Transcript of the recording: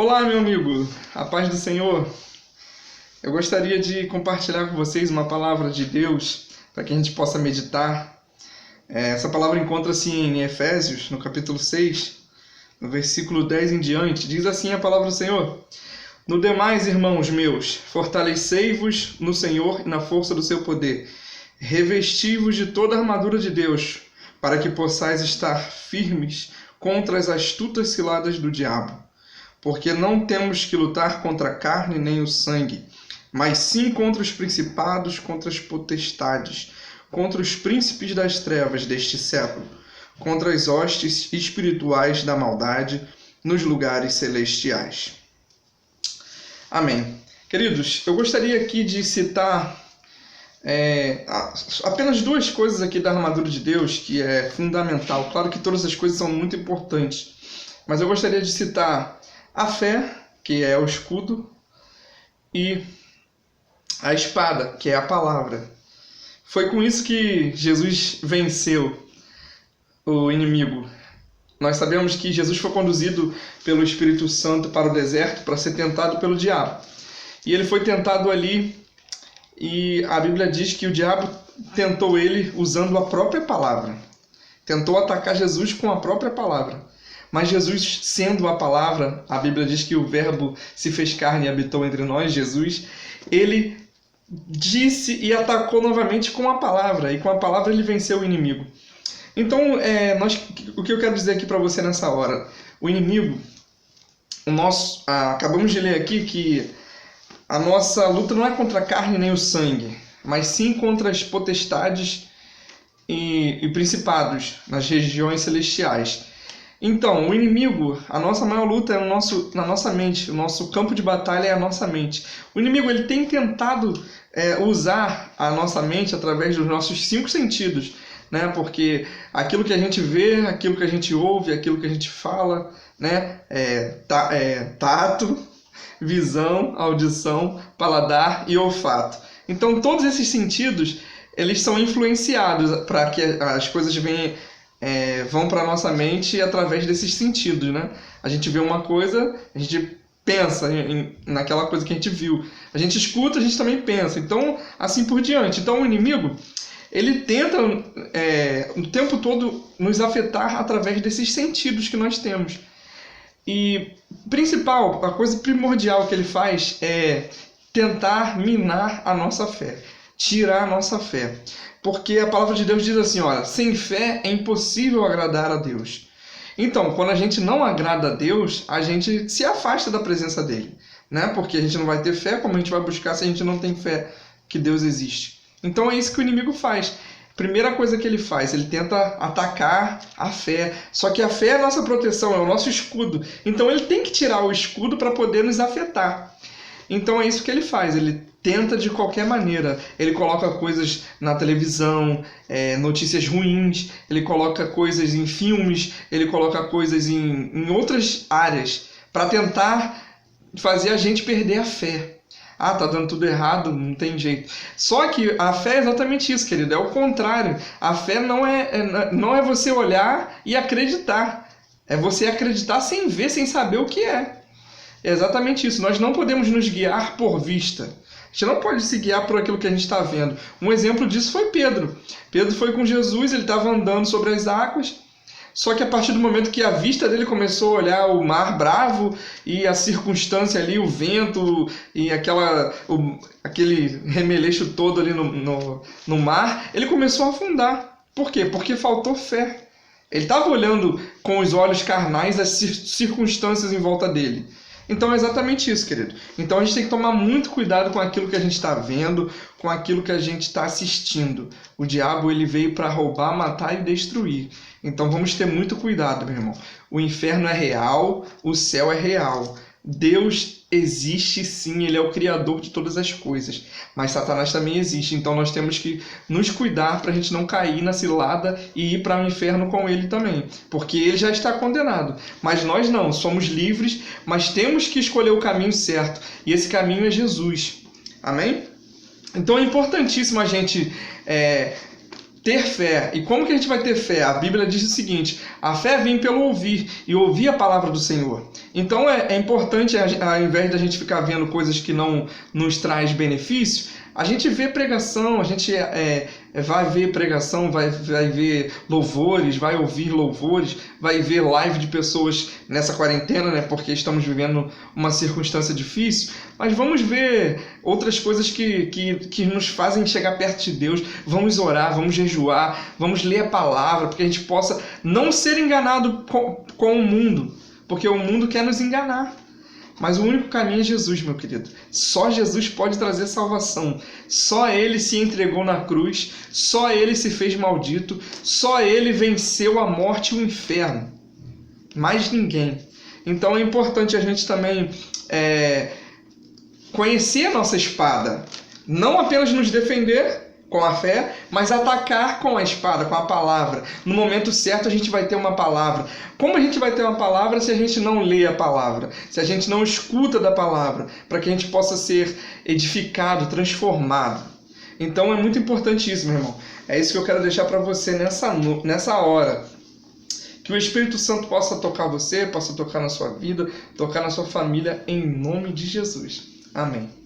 Olá, meu amigo, a paz do Senhor. Eu gostaria de compartilhar com vocês uma palavra de Deus para que a gente possa meditar. Essa palavra encontra-se em Efésios, no capítulo 6, no versículo 10 em diante. Diz assim a palavra do Senhor: No demais, irmãos meus, fortalecei-vos no Senhor e na força do seu poder. Revesti-vos de toda a armadura de Deus, para que possais estar firmes contra as astutas ciladas do diabo. Porque não temos que lutar contra a carne nem o sangue, mas sim contra os principados, contra as potestades, contra os príncipes das trevas deste século, contra as hostes espirituais da maldade nos lugares celestiais. Amém. Queridos, eu gostaria aqui de citar apenas duas coisas aqui da armadura de Deus que é fundamental. Claro que todas as coisas são muito importantes, mas eu gostaria de citar a fé, que é o escudo, e a espada, que é a palavra. Foi com isso que Jesus venceu o inimigo. Nós sabemos que Jesus foi conduzido pelo Espírito Santo para o deserto para ser tentado pelo diabo. E ele foi tentado ali, e a Bíblia diz que o diabo tentou ele usando a própria palavra. Tentou atacar Jesus com a própria palavra. Mas Jesus, sendo a palavra, a Bíblia diz que o verbo se fez carne e habitou entre nós, Jesus, ele disse e atacou novamente com a palavra. E com a palavra ele venceu o inimigo. Então, o que eu quero dizer aqui para você nessa hora? O inimigo, acabamos de ler aqui que a nossa luta não é contra a carne nem o sangue, mas sim contra as potestades e principados nas regiões celestiais. Então, o inimigo, a nossa maior luta é na nossa mente, o nosso campo de batalha é a nossa mente. O inimigo ele tem tentado usar a nossa mente através dos nossos 5 sentidos, né? Porque aquilo que a gente vê, aquilo que a gente ouve, aquilo que a gente fala, né? Tato, visão, audição, paladar e olfato. Então, todos esses sentidos eles são influenciados para que as coisas vão para a nossa mente através desses sentidos, né? A gente vê uma coisa, a gente pensa naquela coisa que a gente viu. A gente escuta, a gente também pensa. Então, assim por diante. Então, o inimigo, ele tenta o tempo todo nos afetar através desses sentidos que nós temos. E a coisa primordial que ele faz é tentar minar a nossa fé, tirar a nossa fé. Porque a palavra de Deus diz assim, olha, sem fé é impossível agradar a Deus. Então, quando a gente não agrada a Deus, a gente se afasta da presença dele, né? Porque a gente não vai ter fé, como a gente vai buscar se a gente não tem fé que Deus existe? Então é isso que o inimigo faz. Primeira coisa que ele faz, ele tenta atacar a fé. Só que a fé é a nossa proteção, é o nosso escudo. Então ele tem que tirar o escudo para poder nos afetar. Então é isso que ele faz, ele tenta de qualquer maneira. Ele coloca coisas na televisão, notícias ruins, ele coloca coisas em filmes, ele coloca coisas em outras áreas para tentar fazer a gente perder a fé. Ah, tá dando tudo errado, não tem jeito. Só que a fé é exatamente isso, querido, é o contrário. A fé não é você olhar e acreditar. É você acreditar sem ver, sem saber o que é. É exatamente isso. Nós não podemos nos guiar por vista. A gente não pode se guiar por aquilo que a gente está vendo. Um exemplo disso foi Pedro. Pedro foi com Jesus, ele estava andando sobre as águas, só que a partir do momento que a vista dele começou a olhar o mar bravo e a circunstância ali, o vento e aquele remeleixo todo ali no mar, ele começou a afundar. Por quê? Porque faltou fé. Ele estava olhando com os olhos carnais as circunstâncias em volta dele. Então é exatamente isso, querido. Então a gente tem que tomar muito cuidado com aquilo que a gente está vendo, com aquilo que a gente está assistindo. O diabo ele veio para roubar, matar e destruir. Então vamos ter muito cuidado, meu irmão. O inferno é real, o céu é real. Deus existe sim, ele é o criador de todas as coisas, mas Satanás também existe, então nós temos que nos cuidar para a gente não cair na cilada e ir para o inferno com ele também, porque ele já está condenado, mas nós não, somos livres, mas temos que escolher o caminho certo, e esse caminho é Jesus, amém? Então é importantíssimo a gente ter fé. E como que a gente vai ter fé? A Bíblia diz o seguinte: a fé vem pelo ouvir, e ouvir a palavra do Senhor. Então é importante, ao invés da gente ficar vendo coisas que não nos traz benefício, a gente vê pregação, a gente vai ver pregação, vai ver louvores, vai ouvir louvores, vai ver live de pessoas nessa quarentena, né? Porque estamos vivendo uma circunstância difícil. Mas vamos ver outras coisas que nos fazem chegar perto de Deus. Vamos orar, vamos jejuar, vamos ler a palavra, porque a gente possa não ser enganado com o mundo, porque o mundo quer nos enganar. Mas o único caminho é Jesus, meu querido. Só Jesus pode trazer salvação. Só Ele se entregou na cruz. Só Ele se fez maldito. Só Ele venceu a morte e o inferno. Mais ninguém. Então é importante a gente também conhecer a nossa espada. Não apenas nos defender com a fé, mas atacar com a espada, com a palavra. No momento certo a gente vai ter uma palavra. Como a gente vai ter uma palavra se a gente não lê a palavra? Se a gente não escuta da palavra? Para que a gente possa ser edificado, transformado. Então é muito importante isso, meu irmão. É isso que eu quero deixar para você nessa hora. Que o Espírito Santo possa tocar você, possa tocar na sua vida, tocar na sua família, em nome de Jesus. Amém.